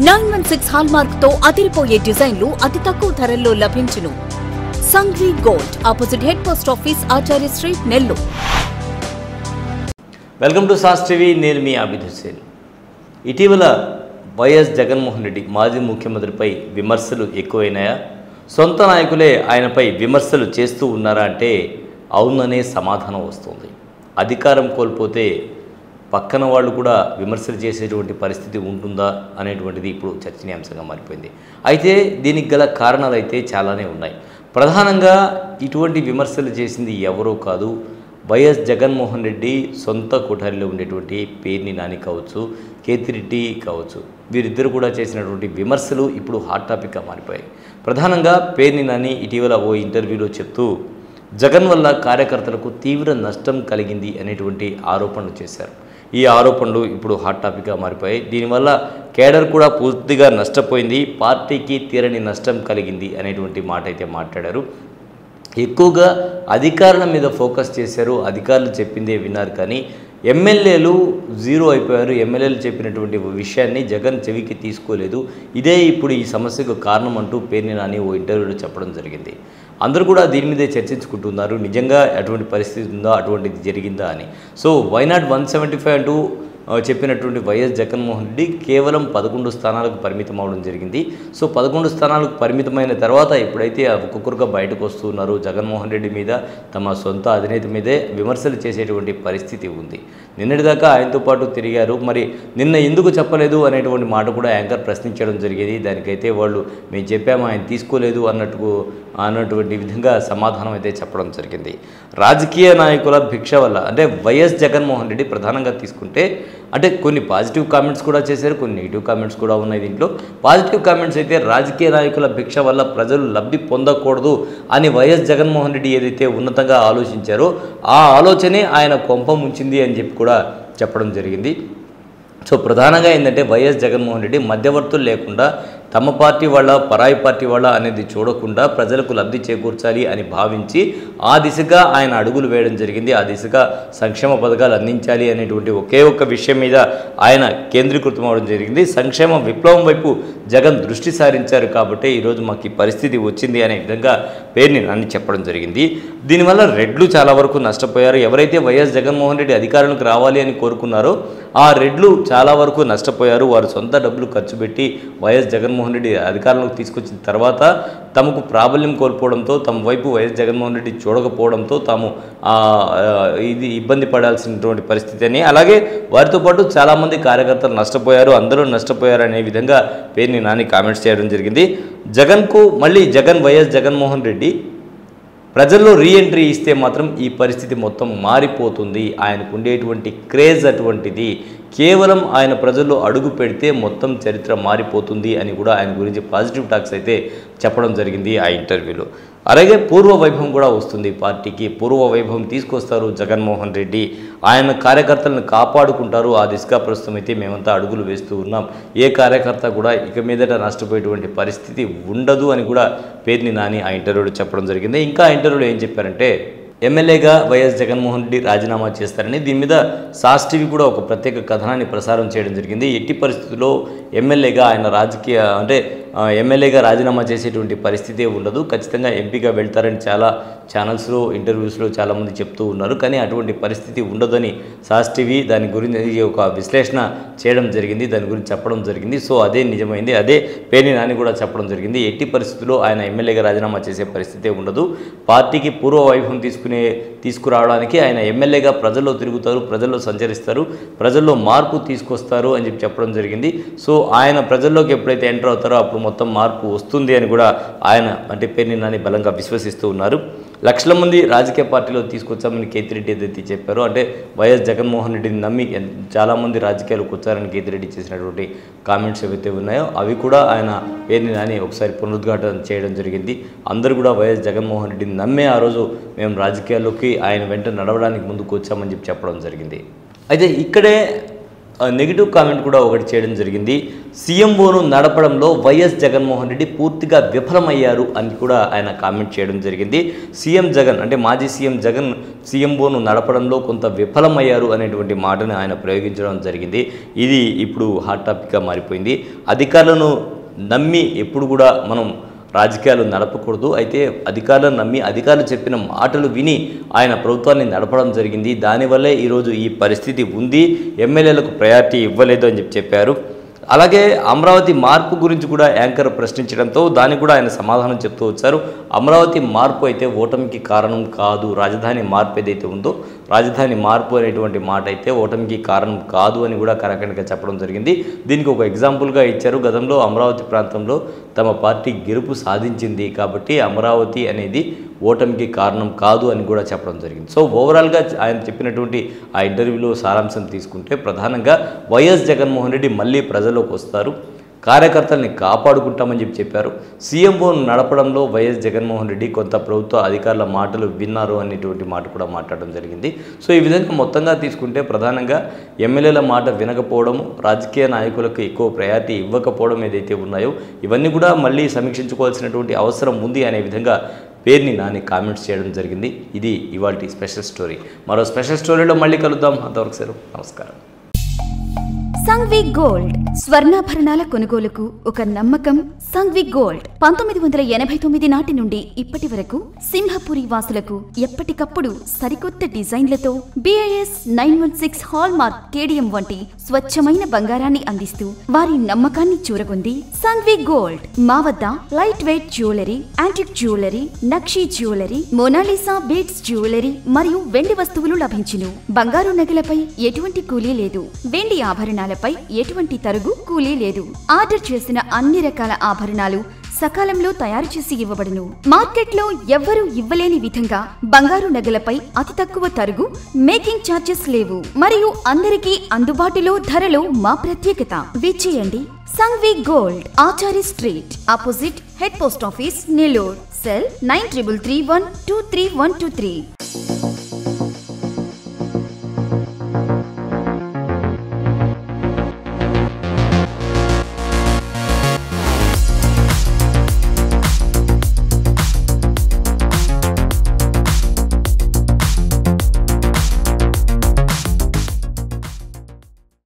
916 hallmark తో అదిరిపోయే డిజైన్లు అతి తక్కువ ధరల్లో లభించును. Sanghvi gold opposite head post office Acharya street Nellore. Welcome to sauce TV. నేను మీ ఆబిద్ హుసేన్. ఇటీవల వైఎస్ జగన్మోహన్ రెడ్డి మాజీ ముఖ్యమంత్రిపై విమర్శలు ఎక్కువైనాయా? సొంత నాయకులే ఆయనపై విమర్శలు చేస్తూ ఉన్నారా అంటే అవుననే సమాధానం వస్తుంది. అధికారం కోల్పోతే పక్కన వాళ్ళు కూడా విమర్శలు చేసేటువంటి పరిస్థితి ఉంటుందా అనేటువంటిది ఇప్పుడు చర్చనీయాంశంగా మారిపోయింది. అయితే దీనికి గల కారణాలు అయితే చాలానే ఉన్నాయి. ప్రధానంగా ఇటువంటి విమర్శలు చేసింది ఎవరో కాదు, వైఎస్ జగన్మోహన్ రెడ్డి సొంత కోఠారిలో ఉండేటువంటి పేర్ని నాని కావచ్చు, కేతిరెడ్డి కావచ్చు, వీరిద్దరు కూడా చేసినటువంటి విమర్శలు ఇప్పుడు హాట్ టాపిక్గా మారిపోయాయి. ప్రధానంగా పేర్ని నాని ఇటీవల ఓ ఇంటర్వ్యూలో చెప్తూ జగన్ వల్ల కార్యకర్తలకు తీవ్ర నష్టం కలిగింది అనేటువంటి ఆరోపణలు చేశారు. ఈ ఆరోపణలు ఇప్పుడు హాట్ టాపిక్గా మారిపోయాయి. దీనివల్ల కేడర్ కూడా పూర్తిగా నష్టపోయింది, పార్టీకి తీరని నష్టం కలిగింది అనేటువంటి మాట అయితే మాట్లాడారు. ఎక్కువగా అధికారుల మీద ఫోకస్ చేశారు, అధికారులు చెప్పిందే విన్నారు, కానీ ఎమ్మెల్యేలు జీరో అయిపోయారు. ఎమ్మెల్యేలు చెప్పినటువంటి విషయాన్ని జగన్ చెవికి తీసుకోలేదు. ఇదే ఇప్పుడు ఈ సమస్యకు కారణం అంటూ పేర్ని నాని ఓ ఇంటర్వ్యూలో చెప్పడం జరిగింది. అందరూ కూడా దీని మీదే చర్చించుకుంటున్నారు. నిజంగా అటువంటి పరిస్థితి ఉందా, అటువంటిది జరిగిందా అని. సో వైనాట్ 175 అంటూ చెప్పినటువంటి వైఎస్ జగన్మోహన్ రెడ్డి కేవలం 11 స్థానాలకు పరిమితం అవడం జరిగింది. సో 11 స్థానాలకు పరిమితమైన తర్వాత ఎప్పుడైతే ఒక్కొక్కరుగా బయటకు వస్తున్నారు, జగన్మోహన్ రెడ్డి మీద తమ సొంత అధినేత మీదే విమర్శలు చేసేటువంటి పరిస్థితి ఉంది. నిన్నటిదాకా ఆయనతో పాటు తిరిగారు, మరి నిన్న ఎందుకు చెప్పలేదు అనేటువంటి మాట కూడా యాంకర్ ప్రశ్నించడం జరిగేది. దానికైతే వాళ్ళు మేము చెప్పాము, ఆయన తీసుకోలేదు అన్నటువంటి విధంగా సమాధానం అయితే చెప్పడం జరిగింది. రాజకీయ నాయకుల భిక్ష వల్ల అంటే వైఎస్ జగన్మోహన్ రెడ్డి ప్రధానంగా తీసుకుంటే అంటే కొన్ని పాజిటివ్ కామెంట్స్ కూడా చేశారు, కొన్ని నెగిటివ్ కామెంట్స్ కూడా ఉన్నాయి. దీంట్లో పాజిటివ్ కామెంట్స్ అయితే రాజకీయ నాయకుల భిక్ష వల్ల ప్రజలు లబ్ధి పొందకూడదు అని వైఎస్ జగన్మోహన్ రెడ్డి ఏదైతే ఉన్నతంగా ఆలోచించారో ఆ ఆలోచనే ఆయన కొంప ముంచింది అని చెప్పి కూడా చెప్పడం జరిగింది. సో ప్రధానంగా ఏంటంటే వైఎస్ జగన్మోహన్ రెడ్డి మధ్యవర్తులు లేకుండా తమ పార్టీ వాళ్ళ పరాయి పార్టీ వాళ్ళ అనేది చూడకుండా ప్రజలకు లబ్ధి చేకూర్చాలి అని భావించి ఆ దిశగా ఆయన అడుగులు వేయడం జరిగింది. ఆ దిశగా సంక్షేమ పథకాలు అందించాలి అనేటువంటి ఒకే ఒక్క విషయం మీద ఆయన కేంద్రీకృతం అవడం జరిగింది. సంక్షేమ విప్లవం వైపు జగన్ దృష్టి సారించారు కాబట్టి ఈరోజు మాకు ఈ పరిస్థితి వచ్చింది అనే విధంగా పేర్ని నాని చెప్పడం జరిగింది. దీనివల్ల రెడ్లు చాలా వరకు నష్టపోయారు. ఎవరైతే వైఎస్ జగన్మోహన్ రెడ్డి అధికారంలోకి రావాలి అని కోరుకున్నారో ఆ రెడ్లు చాలా వరకు నష్టపోయారు. వారు సొంత డబ్బులు ఖర్చు పెట్టి వైఎస్ జగన్మోహన్ రెడ్డి అధికారంలోకి తీసుకొచ్చిన తర్వాత తమకు ప్రాబల్యం కోల్పోవడంతో, తమ వైపు వైఎస్ జగన్మోహన్ రెడ్డి చూడకపోవడంతో తాము ఇది ఇబ్బంది పడాల్సినటువంటి పరిస్థితి అని, అలాగే వారితో పాటు చాలామంది కార్యకర్తలు నష్టపోయారు, అందరూ నష్టపోయారు అనే విధంగా పేర్ని నాని కామెంట్స్ చేయడం జరిగింది. జగన్కు మళ్ళీ వైఎస్ జగన్మోహన్ రెడ్డి ప్రజల్లో రీఎంట్రీ ఇస్తే మాత్రం ఈ పరిస్థితి మొత్తం మారిపోతుంది. ఆయనకు ఉండేటువంటి క్రేజ్ అటువంటిది. కేవలం ఆయన ప్రజల్లో అడుగు పెడితే మొత్తం చరిత్ర మారిపోతుంది అని కూడా ఆయన గురించి పాజిటివ్ టాక్స్ అయితే చెప్పడం జరిగింది ఆ ఇంటర్వ్యూలో. అలాగే పూర్వ వైభవం కూడా వస్తుంది పార్టీకి, పూర్వ వైభవం తీసుకొస్తారు జగన్మోహన్ రెడ్డి, ఆయన కార్యకర్తలను కాపాడుకుంటారు. ఆ దిశగా ప్రస్తుతం అయితే మేమంతా అడుగులు వేస్తూ ఉన్నాం. ఏ కార్యకర్త కూడా ఇక మీదట నష్టపోయేటువంటి పరిస్థితి ఉండదు అని కూడా పేర్ని నాని ఆ ఇంటర్వ్యూలో చెప్పడం జరిగింది. ఇంకా ఆ ఇంటర్వ్యూలో ఏం చెప్పారంటే ఎమ్మెల్యేగా వైఎస్ జగన్మోహన్ రెడ్డి రాజీనామా చేస్తారని, దీని మీద సాస్ టీవీ కూడా ఒక ప్రత్యేక కథనాన్ని ప్రసారం చేయడం జరిగింది. ఎట్టి పరిస్థితుల్లో ఎమ్మెల్యేగా ఆయన ఎమ్మెల్యేగా రాజీనామా చేసేటువంటి పరిస్థితే ఉండదు, ఖచ్చితంగా ఎంపీగా వెళ్తారని చాలా ఛానల్స్లో ఇంటర్వ్యూస్లో చాలామంది చెప్తూ ఉన్నారు. కానీ అటువంటి పరిస్థితి ఉండదని సాస్ టీవీ దాని గురించి ఒక విశ్లేషణ చేయడం జరిగింది, దాని గురించి చెప్పడం జరిగింది. సో అదే నిజమైంది, అదే పేర్ని నాని కూడా చెప్పడం జరిగింది. ఎట్టి పరిస్థితుల్లో ఆయన ఎమ్మెల్యేగా రాజీనామా చేసే పరిస్థితే ఉండదు. పార్టీకి పూర్వ వైభవం తీసుకురావడానికి ఆయన ఎమ్మెల్యేగా ప్రజల్లో తిరుగుతారు, ప్రజల్లో సంచరిస్తారు, ప్రజల్లో మార్పు తీసుకొస్తారు అని చెప్పడం జరిగింది. సో ఆయన ప్రజల్లోకి ఎప్పుడైతే ఎంటర్ అవుతారో అప్పుడు మొత్తం మార్పు వస్తుంది అని కూడా ఆయన పేర్ని నాని బలంగా విశ్వసిస్తూ ఉన్నారు. లక్షల మంది రాజకీయ పార్టీలో తీసుకొచ్చామని కేతిరెడ్డి ఏదైతే చెప్పారో, వైఎస్ జగన్మోహన్ రెడ్డిని నమ్మి చాలామంది రాజకీయాలకు వచ్చారని కేతిరెడ్డి చేసినటువంటి కామెంట్స్ ఏవైతే ఉన్నాయో అవి కూడా ఆయన పేర్ని నాని ఒకసారి పునరుద్ఘాటన చేయడం జరిగింది. అందరూ కూడా వైఎస్ జగన్మోహన్ రెడ్డిని నమ్మే ఆ రోజు మేము రాజకీయాల్లోకి ఆయన వెంట నడవడానికి ముందుకు వచ్చామని చెప్పడం జరిగింది. అయితే ఇక్కడే నెగిటివ్ కామెంట్ కూడా ఒకటి చేయడం జరిగింది. సీఎంఓను నడపడంలో వైఎస్ జగన్మోహన్ రెడ్డి పూర్తిగా విఫలమయ్యారు అని కూడా ఆయన కామెంట్ చేయడం జరిగింది. సీఎం జగన్ అంటే మాజీ సీఎం జగన్ సీఎంఓను నడపడంలో కొంత విఫలమయ్యారు అనేటువంటి మాటను ఆయన ప్రయోగించడం జరిగింది. ఇది ఇప్పుడు హాట్ టాపిక్గా మారిపోయింది. అధికారులను నమ్మి ఎప్పుడు కూడా మనం రాజకీయాలు నడపకూడదు. అయితే అధికారులను నమ్మి అధికారులు చెప్పిన మాటలు విని ఆయన ప్రభుత్వాన్ని నడపడం జరిగింది. దానివల్లే ఈరోజు ఈ పరిస్థితి ఉంది. ఎమ్మెల్యేలకు ప్రయారిటీ ఇవ్వలేదు అని చెప్పారు. అలాగే అమరావతి మార్పు గురించి కూడా యాంకర్ ప్రశ్నించడంతో దానికి కూడా ఆయన సమాధానం చెప్తూ వచ్చారు. అమరావతి మార్పు అయితే ఓటమికి కారణం కాదు. రాజధాని మార్పు ఏదైతే ఉందో రాజధాని మార్పు అనేటువంటి మాట అయితే ఓటమికి కారణం కాదు అని కూడా కరాఖండిగా చెప్పడం జరిగింది. దీనికి ఒక ఎగ్జాంపుల్గా ఇచ్చారు. గతంలో అమరావతి ప్రాంతంలో తమ పార్టీ గెలుపు సాధించింది కాబట్టి అమరావతి అనేది ఓటమికి కారణం కాదు అని కూడా చెప్పడం జరిగింది. సో ఓవరాల్గా ఆయన చెప్పినటువంటి ఆ ఇంటర్వ్యూలో సారాంశం తీసుకుంటే ప్రధానంగా వైఎస్ జగన్మోహన్ రెడ్డి మళ్ళీ ప్రజల్లోకి వస్తారు, కార్యకర్తల్ని కాపాడుకుంటామని చెప్పారు. సీఎంఓను నడపడంలో వైఎస్ జగన్మోహన్ రెడ్డి కొంత ప్రభుత్వ అధికారుల మాటలు విన్నారు అనేటువంటి మాట కూడా మాట్లాడడం జరిగింది. సో ఈ విధంగా మొత్తంగా తీసుకుంటే ప్రధానంగా ఎమ్మెల్యేల మాట వినకపోవడం, రాజకీయ నాయకులకు ఎక్కువ ప్రయారిటీ ఇవ్వకపోవడం ఏదైతే ఉన్నాయో ఇవన్నీ కూడా మళ్ళీ సమీక్షించుకోవాల్సినటువంటి అవసరం ఉంది అనే విధంగా పేరుని నాని కామెంట్స్ చేయడం జరిగింది. ఇది ఇవాల్టి స్పెషల్ స్టోరీ. మరో స్పెషల్ స్టోరీలో మళ్ళీ కలుద్దాం. అంతవరకు సెలవు. నమస్కారం. సంఘ్వి గోల్డ్ స్వర్ణాభరణాల కొనుగోలుకు ఒక నమ్మకం. సంఘ్వి గోల్డ్ 1989 నాటి నుండి ఇప్పటి వరకు సింహపురి వాసులకు ఎప్పటికప్పుడు సరికొత్త డిజైన్లతో BIS 916 హాల్ మార్క్ కేడియం వంటి స్వచ్ఛమైన బంగారాన్ని అందిస్తూ వారి నమ్మకాన్ని చూరగొంది సంఘ్వి గోల్డ్. మా వద్ద light weight jewellery, antique jewellery, nakshi jewellery, Mona Lisa beads jewellery మరియు వెండి వస్తువులు లభించును. బంగారు నగలపై ఎటువంటి కూలీ లేదు. వెండి ఆభరణాల ఎటువంటి తరుగు కూలీ లేదు. ఆర్డర్ చేసిన అన్ని రకాల ఆభరణాలు సకాలంలో తయారు చేసి ఇవ్వబడును. మార్కెట్లో ఎవ్వరూ ఇవ్వలేని విధంగా బంగారు నగలపై అతి తక్కువ తరుగు, మేకింగ్ ఛార్జెస్ లేవు మరియు అందరికీ అందుబాటులో ధరలో మా ప్రత్యేకత. విచ్చేయండి. Sanghvi gold, Achari street, opposite head post office, Nellore. Cell 9331232123.